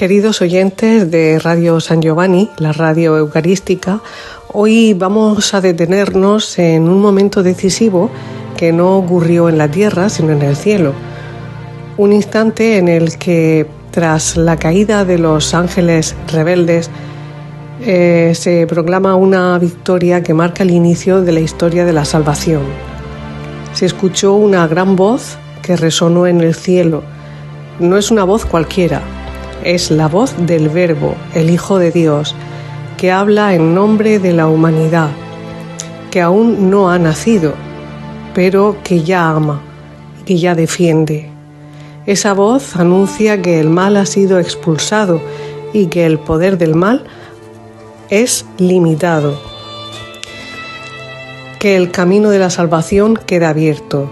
Queridos oyentes de Radio San Giovanni, la radio eucarística, hoy vamos a detenernos en un momento decisivo que no ocurrió en la tierra, sino en el cielo. Un instante en el que, tras la caída de los ángeles rebeldes, se proclama una victoria que marca el inicio de la historia de la salvación. Se escuchó una gran voz que resonó en el cielo. No es una voz cualquiera. Es la voz del Verbo, el Hijo de Dios, que habla en nombre de la humanidad, que aún no ha nacido, pero que ya ama, que ya defiende. Esa voz anuncia que el mal ha sido expulsado y que el poder del mal es limitado, que el camino de la salvación queda abierto.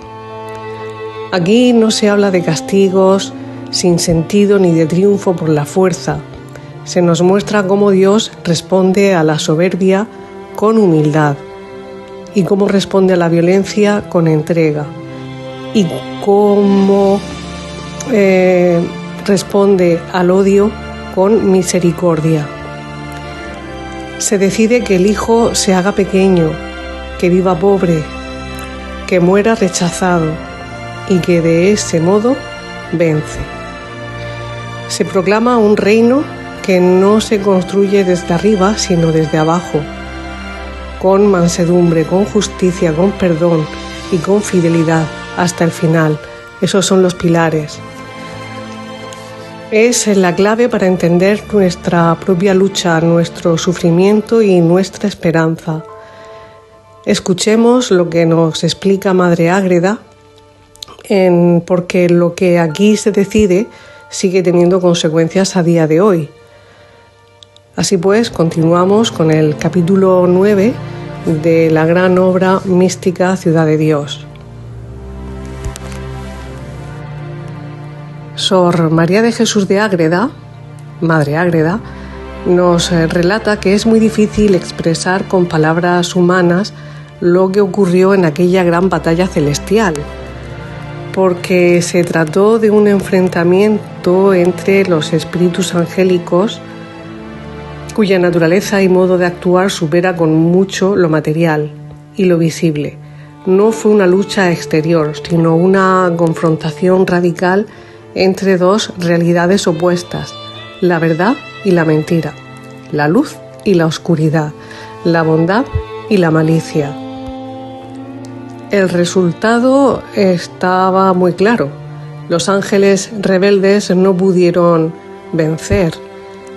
Aquí no se habla de castigos sin sentido ni de triunfo por la fuerza. Se nos muestra cómo Dios responde a la soberbia con humildad y cómo responde a la violencia con entrega y cómo responde al odio con misericordia. Se decide que el Hijo se haga pequeño, que viva pobre, que muera rechazado y que de ese modo vence. Se proclama un reino que no se construye desde arriba, sino desde abajo, con mansedumbre, con justicia, con perdón y con fidelidad hasta el final. Esos son los pilares. Es la clave para entender nuestra propia lucha, nuestro sufrimiento y nuestra esperanza. Escuchemos lo que nos explica Madre Ágreda, porque lo que aquí se decide sigue teniendo consecuencias a día de hoy. Así pues, continuamos con el capítulo 9 de la gran obra mística Ciudad de Dios. Sor María de Jesús de Ágreda, Madre Ágreda, nos relata que es muy difícil expresar con palabras humanas lo que ocurrió en aquella gran batalla celestial, porque se trató de un enfrentamiento entre los espíritus angélicos cuya naturaleza y modo de actuar supera con mucho lo material y lo visible. No fue una lucha exterior, sino una confrontación radical entre dos realidades opuestas, la verdad y la mentira, la luz y la oscuridad, la bondad y la malicia. El resultado estaba muy claro. Los ángeles rebeldes no pudieron vencer.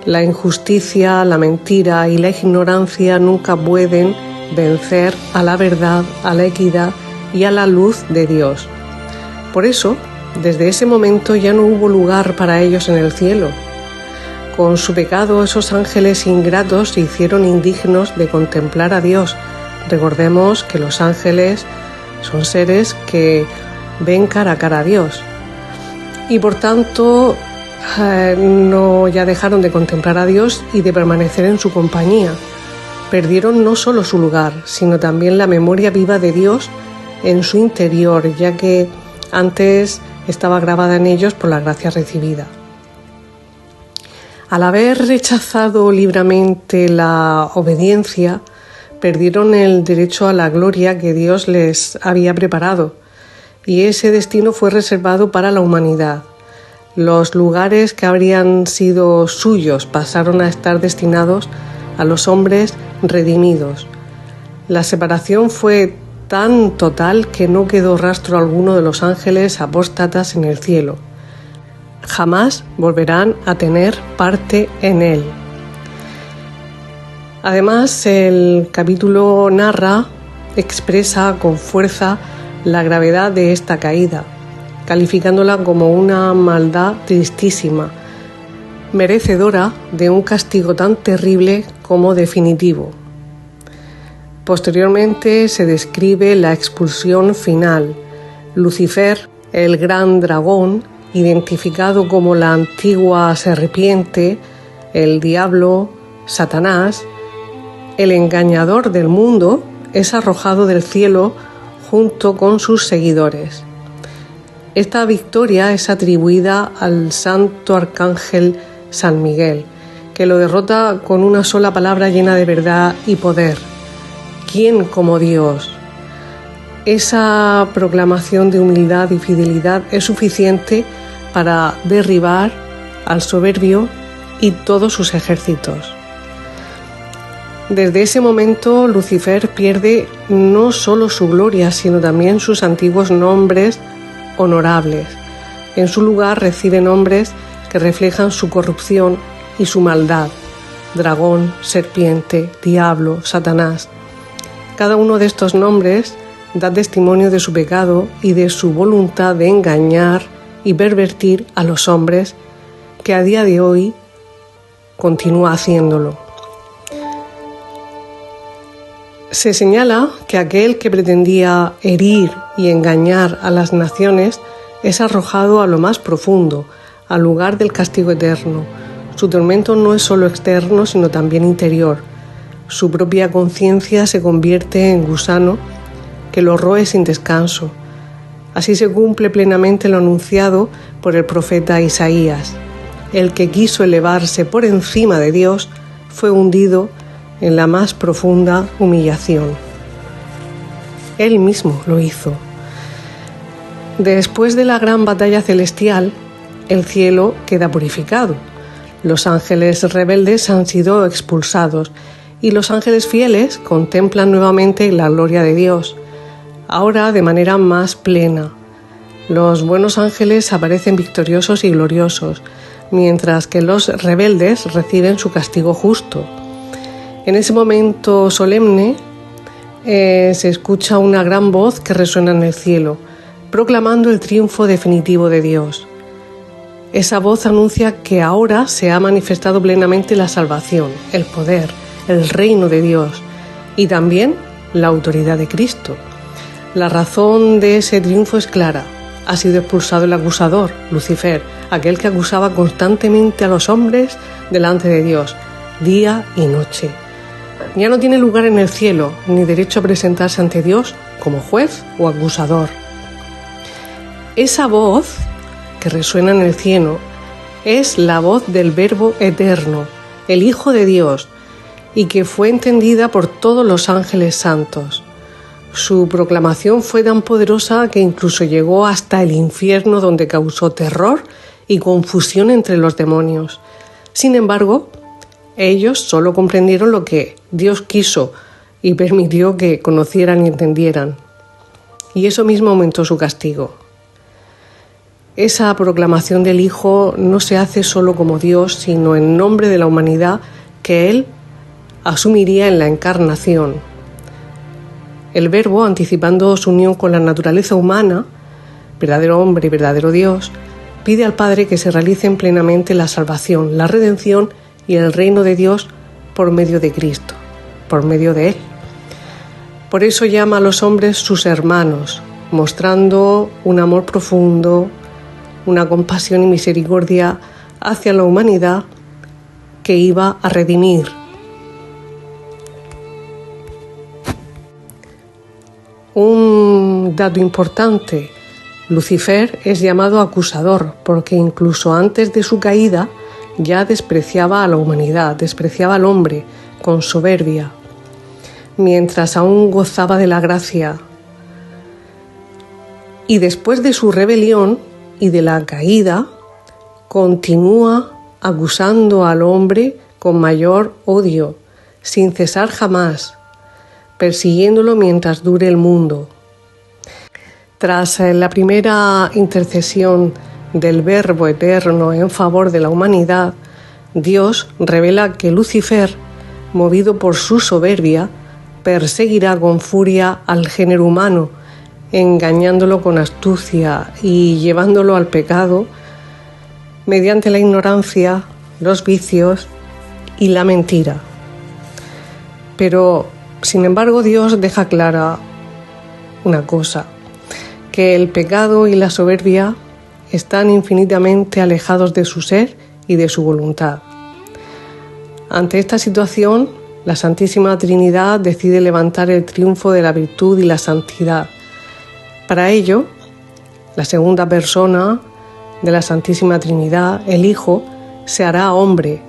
La injusticia, la mentira y la ignorancia nunca pueden vencer a la verdad, a la equidad y a la luz de Dios. Por eso, desde ese momento ya no hubo lugar para ellos en el cielo. Con su pecado, esos ángeles ingratos se hicieron indignos de contemplar a Dios. Recordemos que los ángeles son seres que ven cara a cara a Dios y por tanto ya dejaron de contemplar a Dios y de permanecer en su compañía. Perdieron no solo su lugar, sino también la memoria viva de Dios en su interior, ya que antes estaba grabada en ellos por la gracia recibida. Al haber rechazado libremente la obediencia, perdieron el derecho a la gloria que Dios les había preparado, y ese destino fue reservado para la humanidad. Los lugares que habrían sido suyos pasaron a estar destinados a los hombres redimidos. La separación fue tan total que no quedó rastro alguno de los ángeles apóstatas en el cielo. Jamás volverán a tener parte en él. Además, el capítulo expresa con fuerza la gravedad de esta caída, calificándola como una maldad tristísima, merecedora de un castigo tan terrible como definitivo. Posteriormente se describe la expulsión final. Lucifer, el gran dragón, identificado como la antigua serpiente, el diablo, Satanás, el engañador del mundo, es arrojado del cielo junto con sus seguidores. Esta victoria es atribuida al santo arcángel San Miguel, que lo derrota con una sola palabra llena de verdad y poder. ¿Quién como Dios? Esa proclamación de humildad y fidelidad es suficiente para derribar al soberbio y todos sus ejércitos. Desde ese momento, Lucifer pierde no solo su gloria, sino también sus antiguos nombres honorables. En su lugar recibe nombres que reflejan su corrupción y su maldad: dragón, serpiente, diablo, Satanás. Cada uno de estos nombres da testimonio de su pecado y de su voluntad de engañar y pervertir a los hombres, que a día de hoy continúa haciéndolo. Se señala que aquel que pretendía herir y engañar a las naciones es arrojado a lo más profundo, al lugar del castigo eterno. Su tormento no es solo externo, sino también interior. Su propia conciencia se convierte en gusano que lo roe sin descanso. Así se cumple plenamente lo anunciado por el profeta Isaías. El que quiso elevarse por encima de Dios fue hundido en la más profunda humillación. Él mismo lo hizo. Después de la gran batalla celestial, el cielo queda purificado. Los ángeles rebeldes han sido expulsados y los ángeles fieles contemplan nuevamente la gloria de Dios, ahora de manera más plena. Los buenos ángeles aparecen victoriosos y gloriosos, mientras que los rebeldes reciben su castigo justo. En ese momento solemne se escucha una gran voz que resuena en el cielo, proclamando el triunfo definitivo de Dios. Esa voz anuncia que ahora se ha manifestado plenamente la salvación, el poder, el reino de Dios y también la autoridad de Cristo. La razón de ese triunfo es clara. Ha sido expulsado el acusador, Lucifer, aquel que acusaba constantemente a los hombres delante de Dios, día y noche. Ya no tiene lugar en el cielo, ni derecho a presentarse ante Dios como juez o acusador. Esa voz que resuena en el cielo es la voz del Verbo eterno, el Hijo de Dios, y que fue entendida por todos los ángeles santos. Su proclamación fue tan poderosa que incluso llegó hasta el infierno, donde causó terror y confusión entre los demonios. Sin embargo, ellos solo comprendieron lo que Dios quiso y permitió que conocieran y entendieran. Y eso mismo aumentó su castigo. Esa proclamación del Hijo no se hace solo como Dios, sino en nombre de la humanidad que Él asumiría en la encarnación. El Verbo, anticipando su unión con la naturaleza humana, verdadero hombre y verdadero Dios, pide al Padre que se realicen plenamente la salvación, la redención y el reino de Dios por medio de Cristo, por medio de Él. Por eso llama a los hombres sus hermanos, mostrando un amor profundo, una compasión y misericordia hacia la humanidad que iba a redimir. Un dato importante: Lucifer es llamado acusador porque incluso antes de su caída ya despreciaba a la humanidad, despreciaba al hombre con soberbia, mientras aún gozaba de la gracia. Y después de su rebelión y de la caída, continúa acusando al hombre con mayor odio, sin cesar jamás, persiguiéndolo mientras dure el mundo. Tras la primera intercesión del Verbo eterno en favor de la humanidad, Dios revela que Lucifer, movido por su soberbia, perseguirá con furia al género humano, engañándolo con astucia y llevándolo al pecado mediante la ignorancia, los vicios y la mentira. Pero, sin embargo, Dios deja clara una cosa: que el pecado y la soberbia están infinitamente alejados de su ser y de su voluntad. Ante esta situación, la Santísima Trinidad decide levantar el triunfo de la virtud y la santidad. Para ello, la segunda persona de la Santísima Trinidad, el Hijo, se hará hombre,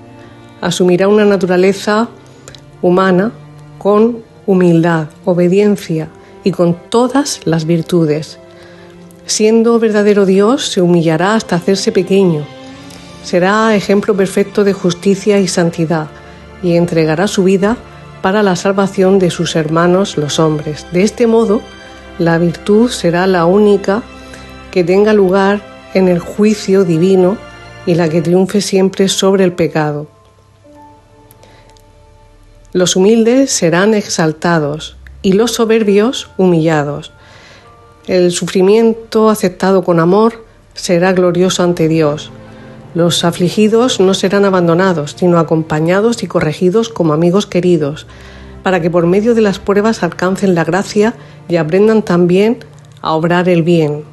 asumirá una naturaleza humana con humildad, obediencia y con todas las virtudes. Siendo verdadero Dios, se humillará hasta hacerse pequeño. Será ejemplo perfecto de justicia y santidad y entregará su vida para la salvación de sus hermanos los hombres. De este modo, la virtud será la única que tenga lugar en el juicio divino y la que triunfe siempre sobre el pecado. Los humildes serán exaltados y los soberbios humillados. El sufrimiento aceptado con amor será glorioso ante Dios. Los afligidos no serán abandonados, sino acompañados y corregidos como amigos queridos, para que por medio de las pruebas alcancen la gracia y aprendan también a obrar el bien.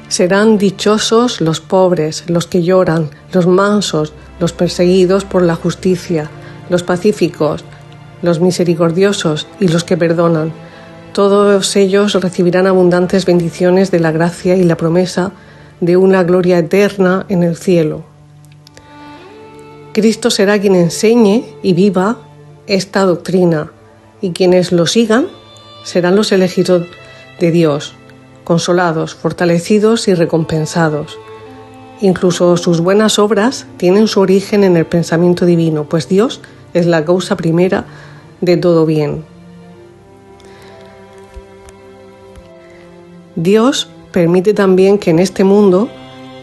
Serán dichosos los pobres, los que lloran, los mansos, los perseguidos por la justicia, los pacíficos, los misericordiosos y los que perdonan. Todos ellos recibirán abundantes bendiciones de la gracia y la promesa de una gloria eterna en el cielo. Cristo será quien enseñe y viva esta doctrina, y quienes lo sigan serán los elegidos de Dios, consolados, fortalecidos y recompensados. Incluso sus buenas obras tienen su origen en el pensamiento divino, pues Dios es la causa primera de todo bien. Dios permite también que en este mundo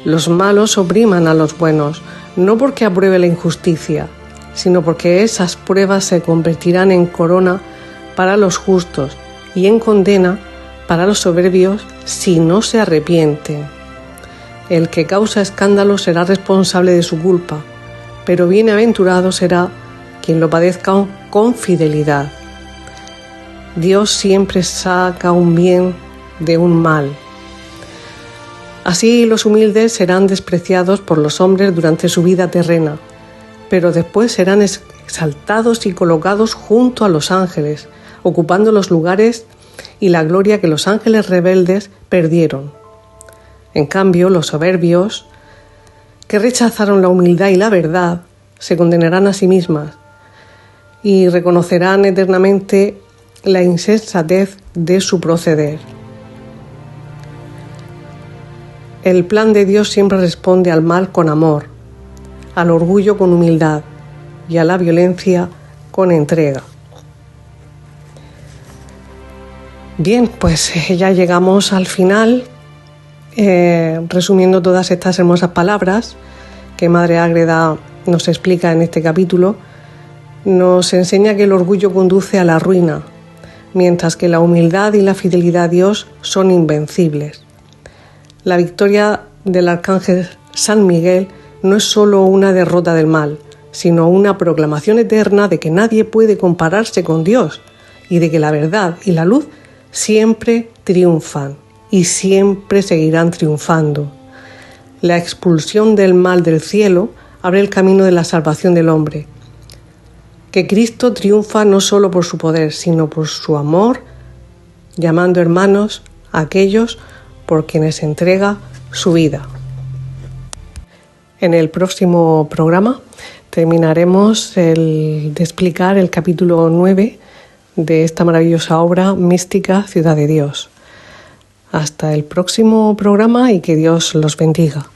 los malos opriman a los buenos, no porque apruebe la injusticia, sino porque esas pruebas se convertirán en corona para los justos y en condena para los soberbios si no se arrepienten. El que causa escándalo será responsable de su culpa, pero bienaventurado será quien lo padezca con fidelidad. Dios siempre saca un bien de un mal. Así los humildes serán despreciados por los hombres durante su vida terrena, pero después serán exaltados y colocados junto a los ángeles, ocupando los lugares y la gloria que los ángeles rebeldes perdieron. En cambio, los soberbios, que rechazaron la humildad y la verdad, se condenarán a sí mismas y reconocerán eternamente la insensatez de su proceder. El plan de Dios siempre responde al mal con amor, al orgullo con humildad y a la violencia con entrega. Bien, pues ya llegamos al final, resumiendo todas estas hermosas palabras que Madre Ágreda nos explica en este capítulo. Nos enseña que el orgullo conduce a la ruina, mientras que la humildad y la fidelidad a Dios son invencibles. La victoria del arcángel San Miguel no es solo una derrota del mal, sino una proclamación eterna de que nadie puede compararse con Dios y de que la verdad y la luz siempre triunfan y siempre seguirán triunfando. La expulsión del mal del cielo abre el camino de la salvación del hombre. Que Cristo triunfa no solo por su poder, sino por su amor, llamando hermanos a aquellos por quienes entrega su vida. En el próximo programa terminaremos de explicar el capítulo 9 de esta maravillosa obra mística Ciudad de Dios. Hasta el próximo programa y que Dios los bendiga.